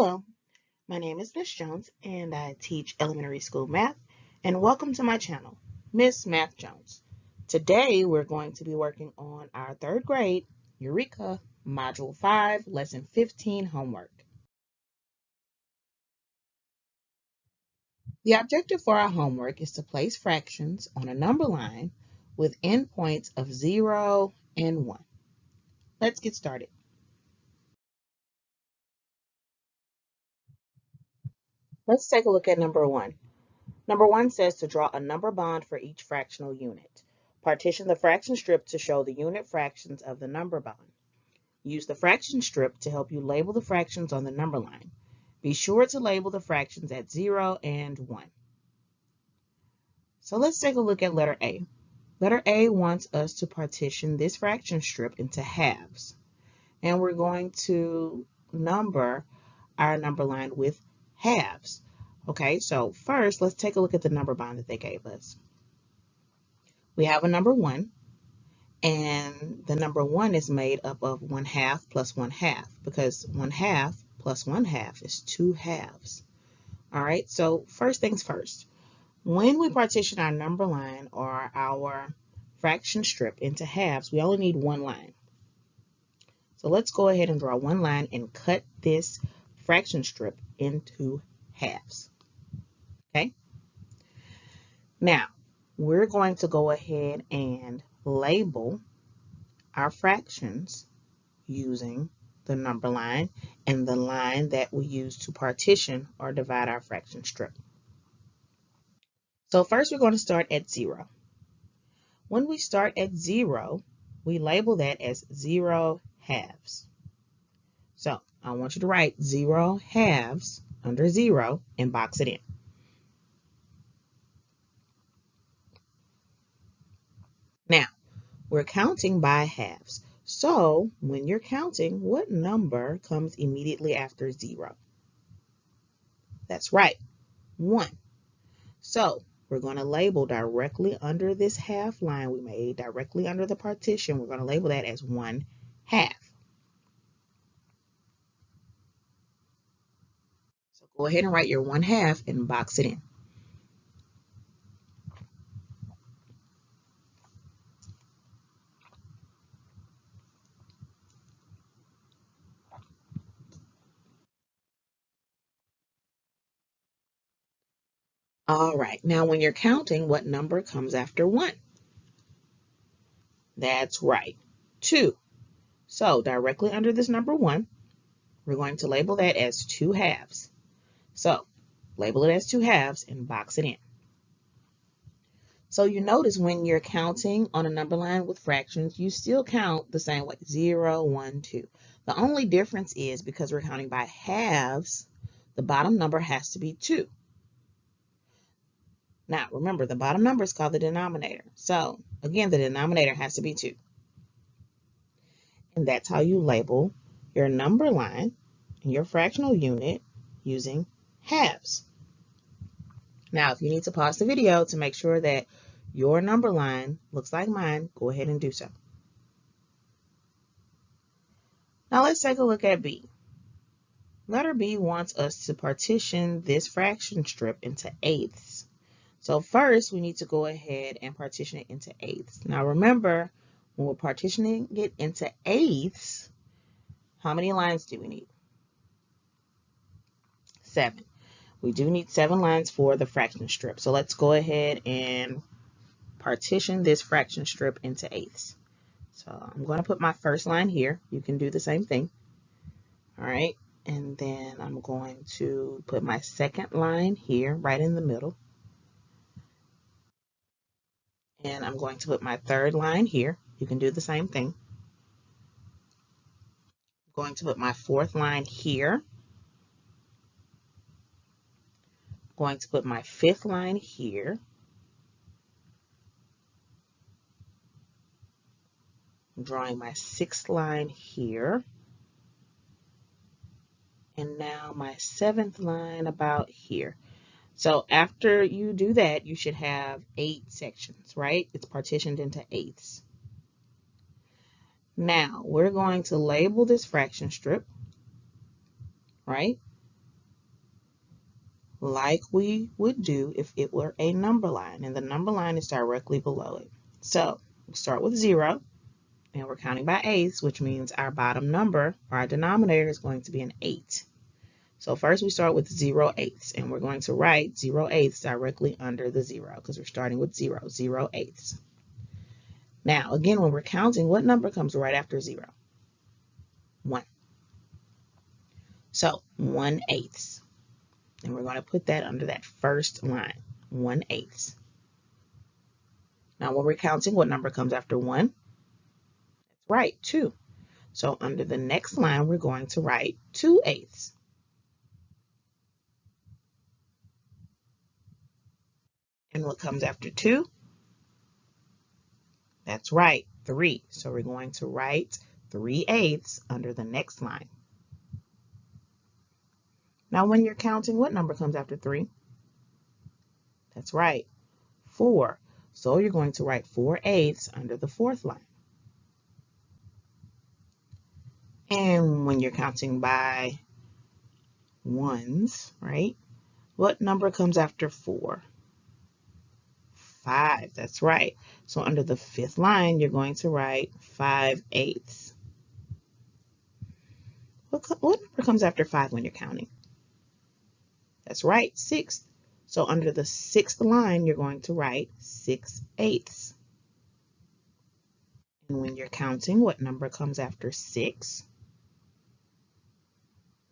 Hello, my name is Miss Jones and I teach elementary school math, and welcome to my channel, Miss Math Jones. Today we're going to be working on our third grade Eureka Module 5 Lesson 15 homework. The objective for our homework is to place fractions on a number line with endpoints of 0 and 1. Let's get started. Let's take a look at number 1. Number 1 says to draw a number bond for each fractional unit. Partition the fraction strip to show the unit fractions of the number bond. Use the fraction strip to help you label the fractions on the number line. Be sure to label the fractions at 0 and 1. So let's take a look at letter A. Letter A wants us to partition this fraction strip into halves. And we're going to number our number line with halves. Okay, so first let's take a look at the number bond that they gave us. We have a number 1, and the number 1 is made up of 1/2 plus 1/2, because 1/2 plus 1/2 is 2 halves. All right, so first things first. When we partition our number line or our fraction strip into halves, we only need one line. So let's go ahead and draw one line and cut this fraction strip into halves. Okay. Now, we're going to go ahead and label our fractions using the number line and the line that we use to partition or divide our fraction strip. So first we're going to start at 0. When we start at 0, we label that as 0 halves. So I want you to write 0 halves under 0 and box it in. Now, we're counting by halves. So when you're counting, what number comes immediately after 0? That's right, 1. So we're going to label directly under this half line we made, directly under the partition, we're going to label that as 1/2. So go ahead and write your 1/2 and box it in. All right, now when you're counting, what number comes after 1? That's right, 2. So directly under this number 1, we're going to label that as 2 halves. So label it as 2 halves and box it in. So you notice when you're counting on a number line with fractions, you still count the same way, 0, 1, 2. The only difference is because we're counting by halves, the bottom number has to be 2. Now, remember, the bottom number is called the denominator. So, again, the denominator has to be 2. And that's how you label your number line and your fractional unit using halves. Now, if you need to pause the video to make sure that your number line looks like mine, go ahead and do so. Now, let's take a look at B. Letter B wants us to partition this fraction strip into eighths. So first, we need to go ahead and partition it into eighths. Now remember, when we're partitioning it into eighths, how many lines do we need? 7. We do need 7 lines for the fraction strip. So let's go ahead and partition this fraction strip into eighths. So I'm going to put my first line here. You can do the same thing. All right. And then I'm going to put my second line here, right in the middle. And I'm going to put my third line here. You can do the same thing. I'm going to put my fourth line here. I'm going to put my fifth line here. I'm drawing my sixth line here. And now my seventh line about here. So after you do that, you should have 8 sections, right? It's partitioned into eighths. Now we're going to label this fraction strip, right? like we would do if it were a number line, and the number line is directly below it. So we start with 0, and we're counting by eighths, which means our bottom number, or our denominator, is going to be an 8. So first we start with 0/8, and we're going to write 0/8 directly under the 0 because we're starting with 0, 0/8. Now, again, when we're counting, what number comes right after 0? 1. So 1/8. And we're going to put that under that first line, 1/8. Now, when we're counting, what number comes after 1? That's right, 2. So under the next line, we're going to write 2/8. And what comes after 2? That's right, 3. So we're going to write 3/8 under the next line. Now, when you're counting, what number comes after 3? That's right, 4. So you're going to write 4/8 under the fourth line. And when you're counting by ones, right? What number comes after 4? 5. That's right. So under the fifth line, you're going to write 5/8. What number comes after 5 when you're counting? That's right, 6. So under the sixth line, you're going to write 6/8. And when you're counting, what number comes after 6?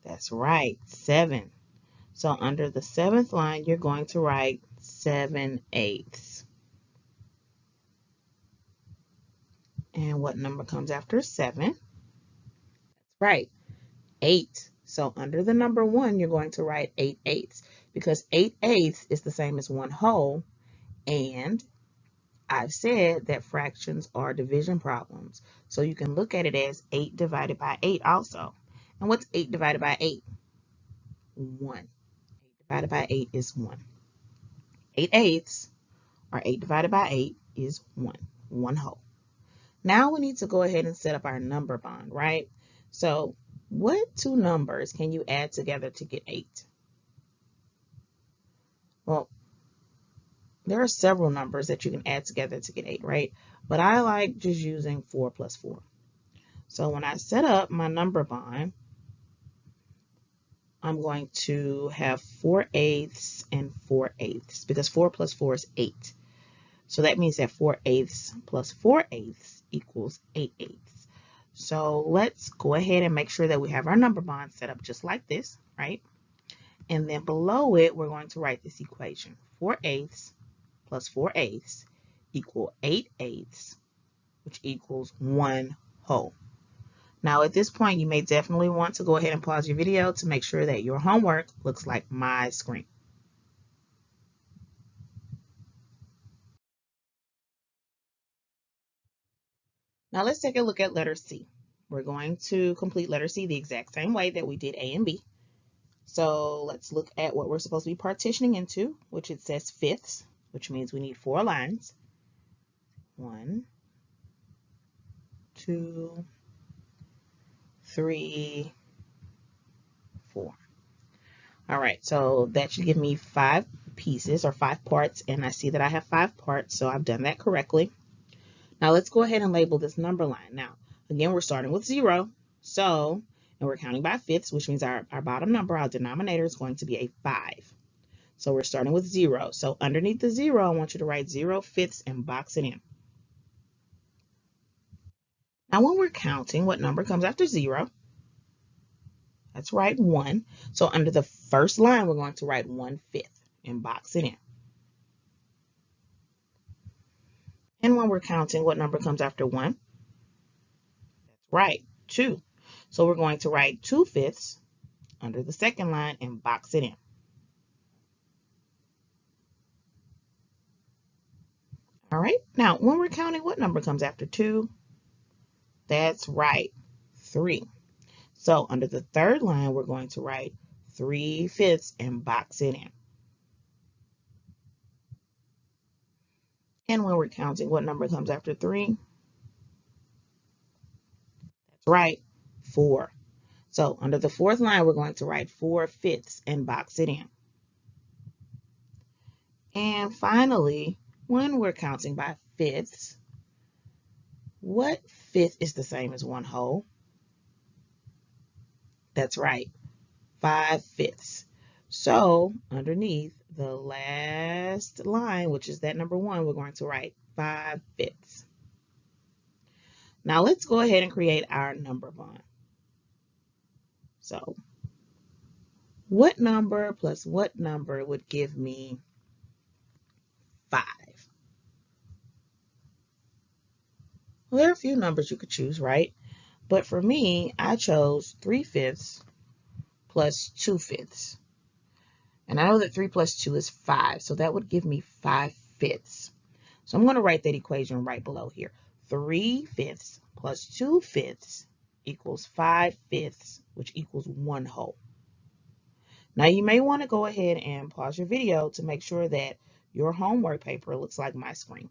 That's right, 7. So under the seventh line, you're going to write 7/8. And what number comes after 7? That's right, 8. So under the number 1, you're going to write 8/8 because 8/8 is the same as 1 whole. And I've said that fractions are division problems. So you can look at it as 8 divided by 8 also. And what's 8 divided by 8? 1. 8 divided by 8 is 1. 8/8, or 8 divided by 8, is 1 whole. Now we need to go ahead and set up our number bond, right? So what two numbers can you add together to get 8? Well, there are several numbers that you can add together to get 8, right? But I like just using 4 plus 4. So when I set up my number bond, I'm going to have 4/8 and 4/8 because 4 plus 4 is 8. So that means that 4/8 plus 4/8 equals 8/8. So let's go ahead and make sure that we have our number bond set up just like this, right? And then below it, we're going to write this equation. 4/8 plus 4/8 equal 8/8, which equals 1 whole. Now at this point, you may definitely want to go ahead and pause your video to make sure that your homework looks like my screen. Now let's take a look at letter C. We're going to complete letter C the exact same way that we did A and B. So let's look at what we're supposed to be partitioning into, which it says fifths, which means we need 4 lines. 1, 2, 3, 4. All right, so that should give me 5 pieces or 5 parts, and I see that I have 5 parts, so I've done that correctly. Now let's go ahead and label this number line. Now, again, we're starting with 0, and we're counting by fifths, which means our bottom number, our denominator, is going to be a 5. So we're starting with 0. So underneath the 0, I want you to write 0/5 and box it in. Now when we're counting, what number comes after 0? That's right, 1. So under the first line, we're going to write 1/5 and box it in. And when we're counting, what number comes after 1? That's right, 2. So we're going to write 2/5 under the second line and box it in. All right, now when we're counting, what number comes after 2? That's right, 3. So under the third line, we're going to write 3/5 and box it in. And when we're counting, what number comes after 3? That's right, 4. So under the fourth line, we're going to write 4/5 and box it in. And finally, when we're counting by fifths, what fifth is the same as one whole? That's right, 5/5. So underneath the last line, which is that number 1, we're going to write 5/5. Now let's go ahead and create our number bond. So what number plus what number would give me 5? Well, there are a few numbers you could choose, right? But for me, I chose 3/5 plus 2/5. And I know that 3 plus 2 is 5, so that would give me 5/5. So I'm going to write that equation right below here. 3/5 plus 2/5 equals 5/5, which equals 1 whole. Now you may want to go ahead and pause your video to make sure that your homework paper looks like my screen.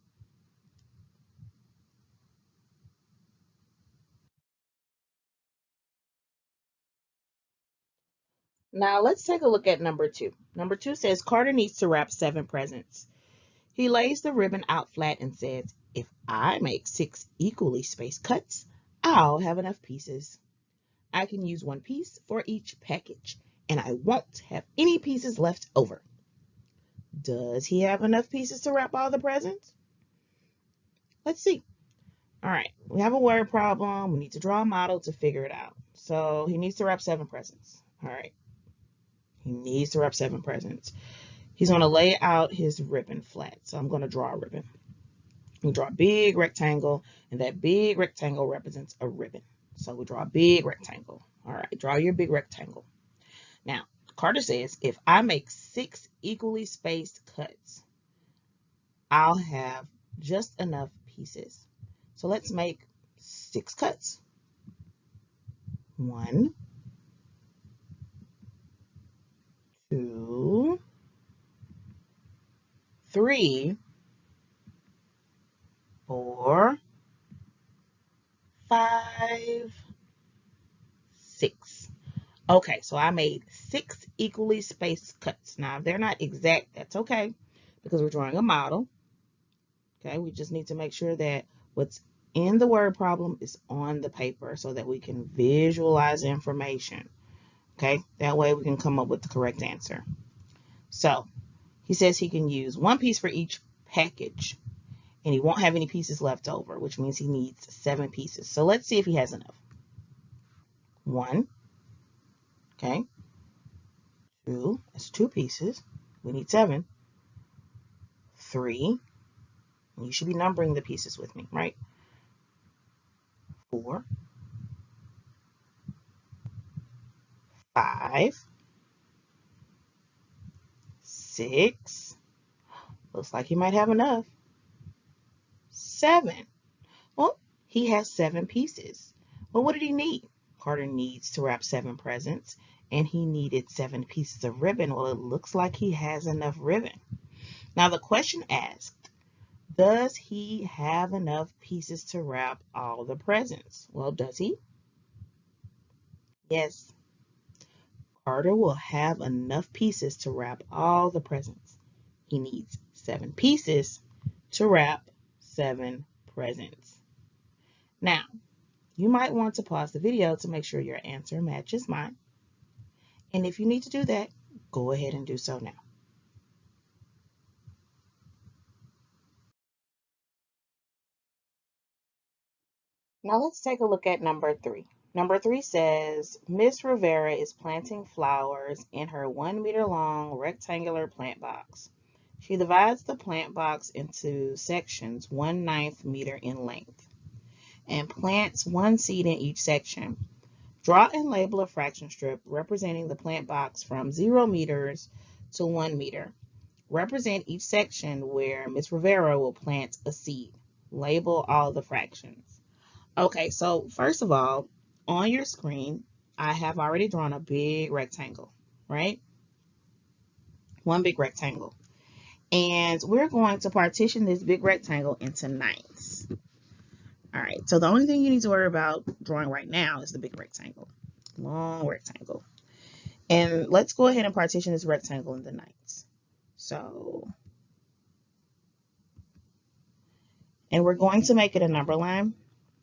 Now let's take a look at number 2. Number 2 says Carter needs to wrap 7 presents. He lays the ribbon out flat and says, if I make 6 equally spaced cuts, I'll have enough pieces. I can use 1 piece for each package, and I won't have any pieces left over. Does he have enough pieces to wrap all the presents? Let's see. All right, we have a word problem. We need to draw a model to figure it out. So he needs to wrap 7 presents. All right, he needs to wrap 7 presents. He's going to lay out his ribbon flat. So I'm going to draw a ribbon. We draw a big rectangle, and that big rectangle represents a ribbon. So we draw a big rectangle. All right, draw your big rectangle. Now, Carter says, if I make 6 equally spaced cuts, I'll have just enough pieces. So let's make 6 cuts. 1, 2, 3, 4, 5, 6. Okay, so I made 6 equally spaced cuts. Now, if they're not exact, that's okay, because we're drawing a model. Okay, we just need to make sure that what's in the word problem is on the paper so that we can visualize information. Okay, that way we can come up with the correct answer. So he says he can use 1 piece for each package, and he won't have any pieces left over, which means he needs 7 pieces. So let's see if he has enough. 1, okay, 2, that's 2 pieces. We need 7. 3, and you should be numbering the pieces with me, right? 4, 5, 6. Looks like he might have enough. 7. Well, he has 7 pieces. Well, what did he need? Carter needs to wrap 7 presents, and he needed 7 pieces of ribbon. Well, it looks like he has enough ribbon. Now, the question asked, does he have enough pieces to wrap all the presents? Well, does he? Yes. Carter will have enough pieces to wrap all the presents. He needs 7 pieces to wrap 7 presents. Now, you might want to pause the video to make sure your answer matches mine. And if you need to do that, go ahead and do so now. Now let's take a look at number 3. Number 3 says, Miss Rivera is planting flowers in her 1-meter long rectangular plant box. She divides the plant box into sections 1/9 meter in length and plants 1 seed in each section. Draw and label a fraction strip representing the plant box from 0 meters to 1 meter. Represent each section where Miss Rivera will plant a seed. Label all the fractions. Okay, so first of all, on your screen, I have already drawn a big rectangle, right? One big rectangle. And we're going to partition this big rectangle into ninths. All right, so the only thing you need to worry about drawing right now is the big rectangle, long rectangle. And let's go ahead and partition this rectangle into ninths. So And we're going to make it a number line.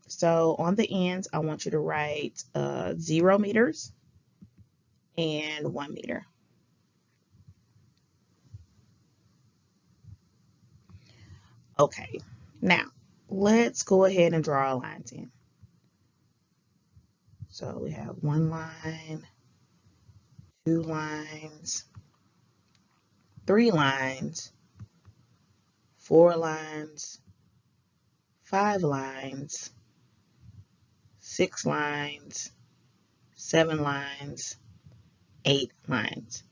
So on the ends, I want you to write 0 meters and 1 meter. Okay, now let's go ahead and draw our lines in. So we have 1 line, 2 lines, 3 lines, 4 lines, 5 lines, 6 lines, 7 lines, 8 lines.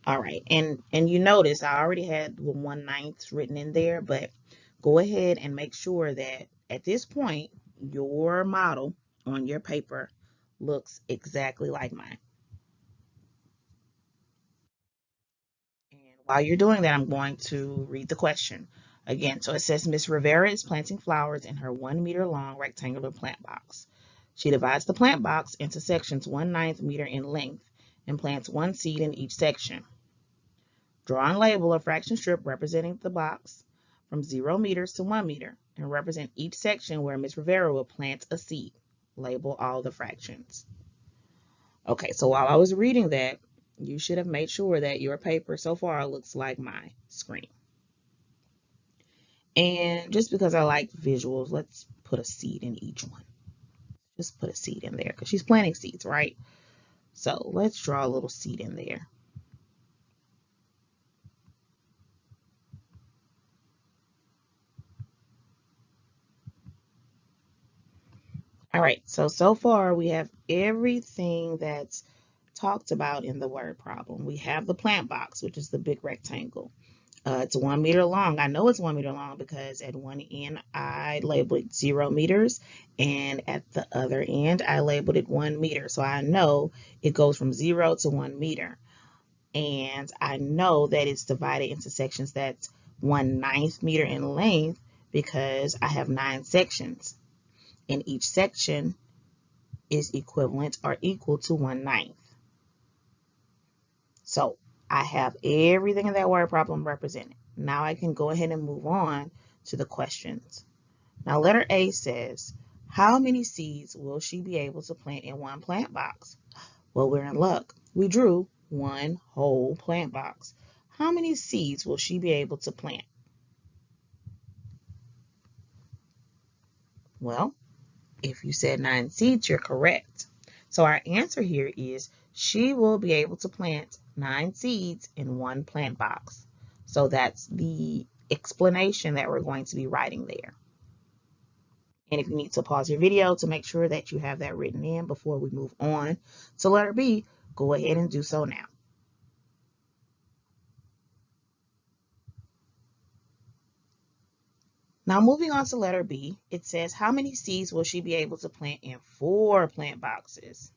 All right, and you notice I already had 1/9 written in there, but go ahead and make sure that at this point your model on your paper looks exactly like mine. And while you're doing that, I'm going to read the question again. So it says, Miss Rivera is planting flowers in her 1 meter long rectangular plant box. She divides the plant box into sections 1/9 meter in length and plants 1 seed in each section. Draw and label a fraction strip representing the box from 0 meters to 1 meter and represent each section where Miss Rivera will plant a seed. Label all the fractions. Okay, so while I was reading that, you should have made sure that your paper so far looks like my screen. And just because I like visuals, let's put a seed in each one. Just put a seed in there because she's planting seeds, right? So let's draw a little seed in there. All right, so far we have everything that's talked about in the word problem. We have the plant box, which is the big rectangle. It's 1 meter long. I know it's 1 meter long because at one end I labeled it 0 meters, and at the other end I labeled it 1 meter. So I know it goes from 0 to 1 meter. And I know that it's divided into sections that's 1/9 meter in length because I have 9 sections. And each section is equivalent or equal to 1/9. So I have everything in that word problem represented. Now I can go ahead and move on to the questions. Now letter A says, how many seeds will she be able to plant in 1 plant box? Well, we're in luck. We drew 1 whole plant box. How many seeds will she be able to plant? Well, if you said 9 seeds, you're correct. So our answer here is she will be able to plant 9 seeds in 1 plant box. So that's the explanation that we're going to be writing there. And if you need to pause your video to make sure that you have that written in before we move on to letter B, go ahead and do so now. Now moving on to letter B, it says how many seeds will she be able to plant in 4 plant boxes?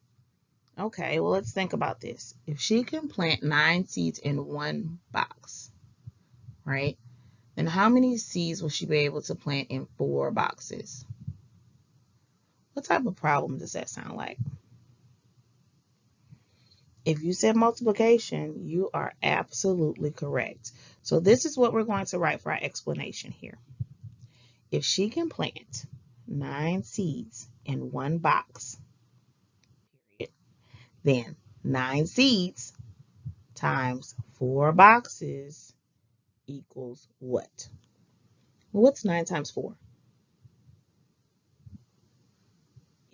Okay, well, let's think about this. If she can plant 9 seeds in 1 box, right? Then how many seeds will she be able to plant in 4 boxes? What type of problem does that sound like? If you said multiplication, you are absolutely correct. So this is what we're going to write for our explanation here. If she can plant 9 seeds in 1 box, then 9 seeds times 4 boxes equals what? Well, what's 9 times 4?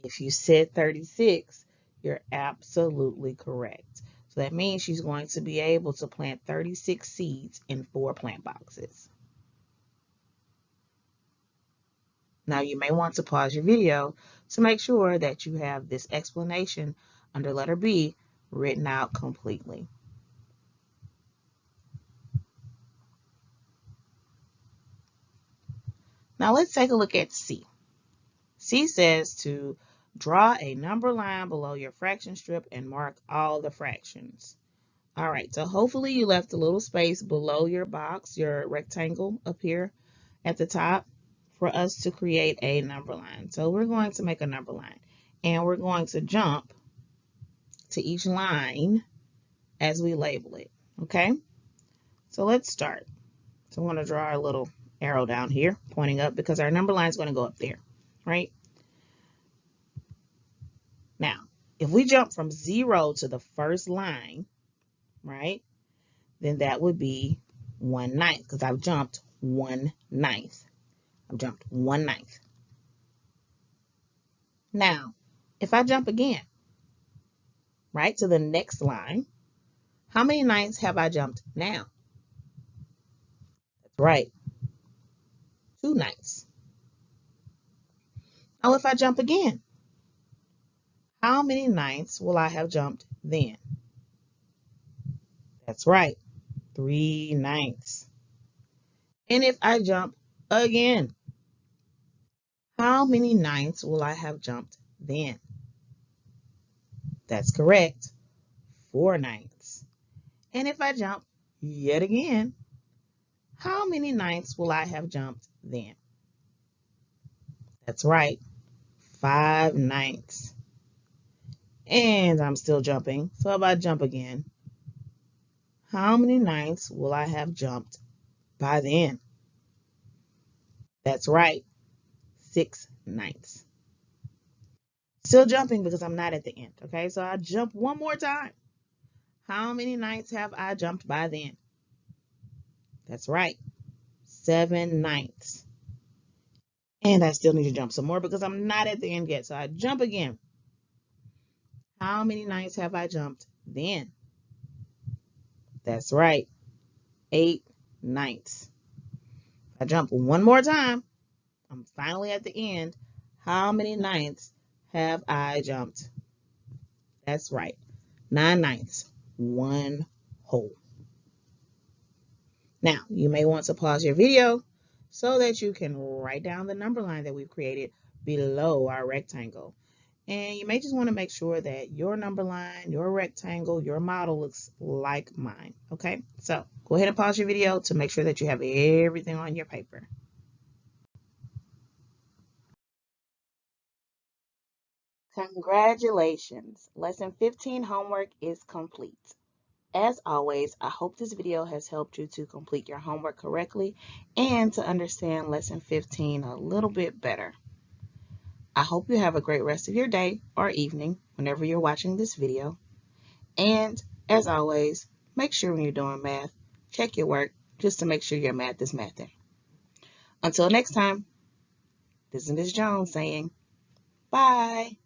If you said 36, you're absolutely correct. So that means she's going to be able to plant 36 seeds in 4 plant boxes. Now you may want to pause your video to make sure that you have this explanation under letter B written out completely. Now let's take a look at C. C says to draw a number line below your fraction strip and mark all the fractions. All right, so hopefully you left a little space below your box, your rectangle up here at the top, for us to create a number line. So we're going to make a number line, and we're going to jump to each line as we label it, okay? So let's start. So I want to draw a little arrow down here pointing up because our number line is going to go up there, right? Now, if we jump from 0 to the first line, right, then that would be 1/9 because I've jumped 1/9. I've jumped 1/9. Now, if I jump again, right, to the next line, how many ninths have I jumped now? That's right, 2/9. Now, if I jump again, how many ninths will I have jumped then? That's right, 3/9. And if I jump again, how many ninths will I have jumped then? That's correct, 4/9. And if I jump yet again, how many ninths will I have jumped then? That's right, 5/9. And I'm still jumping, so if I jump again, how many ninths will I have jumped by then? That's right, 6/9. Still jumping because I'm not at the end, okay? So I jump one more time. How many ninths have I jumped by then? That's right, 7/9. And I still need to jump some more because I'm not at the end yet. So I jump again. How many ninths have I jumped then? That's right, 8/9. I jump one more time. I'm finally at the end. How many ninths have I jumped? That's right, 9/9, 1 whole. Now, you may want to pause your video so that you can write down the number line that we've created below our rectangle. And you may just want to make sure that your number line, your rectangle, your model looks like mine. Okay, so go ahead and pause your video to make sure that you have everything on your paper. Congratulations! Lesson 15 homework is complete. As always, I hope this video has helped you to complete your homework correctly and to understand Lesson 15 a little bit better. I hope you have a great rest of your day or evening whenever you're watching this video. And as always, make sure when you're doing math, check your work just to make sure your math is mathing. Until next time, this is Ms. Jones saying bye.